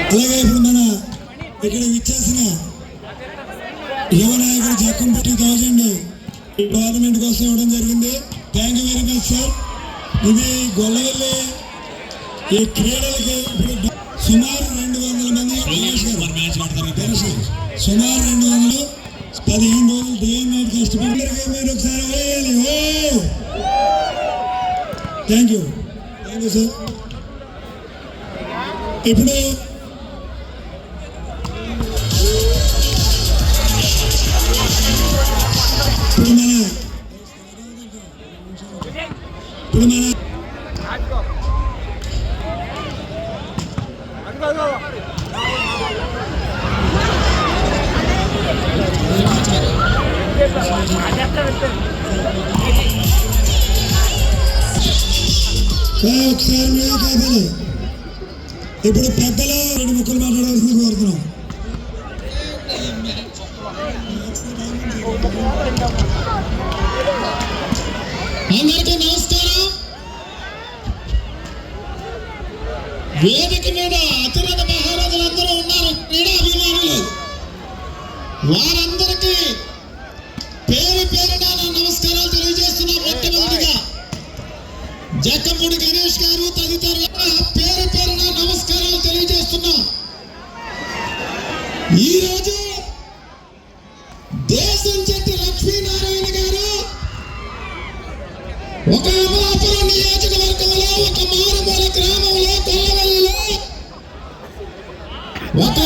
అలాగే ఇప్పుడు మన ఇక్కడ విచ్చేసిన యువ నాయకుడు జక్కంపూడి 1000 గవర్నమెంట్ కోసం ఇవ్వడం జరిగింది. Thank you very much sir. ఇది గొల్లవల్లి ఈ క్రీడలకి ఇప్పుడు సుమారు 200 మంది సుమారు 200 15 రోజులు డే అండ్ నైట్ కష్టపడి మీరు ఒకసారి వేయాలి. Thank you sir. ఇప్పుడు ఒకసారి మీద కావాలి. ఇప్పుడు పెద్దలు 2 ముక్కలు మాట్లాడాల్సింది కోరుతున్నాం. అందరికీ నమస్కారం. వేదిక మీద అతిరథ మహారాజులందరూ ఉన్నారు, క్రీడా అభిమానులు. వారందరికీ పేరు పేరున నమస్కారాలు తెలియజేస్తున్నాం. మొట్టమొదటిగా జక్కంపూడి గణేష్ గారు తదితరుల పేరు పేరున నమస్కారాలు తెలియజేస్తున్నాం. ఈరోజు దేశం చెట్టు లక్ష్మీనారాయణ గారు ఒక అమలాపురం నియోజకవర్గంలో ఒక మారుమూల గ్రామంలో కొల్లవల్లిలో ఒక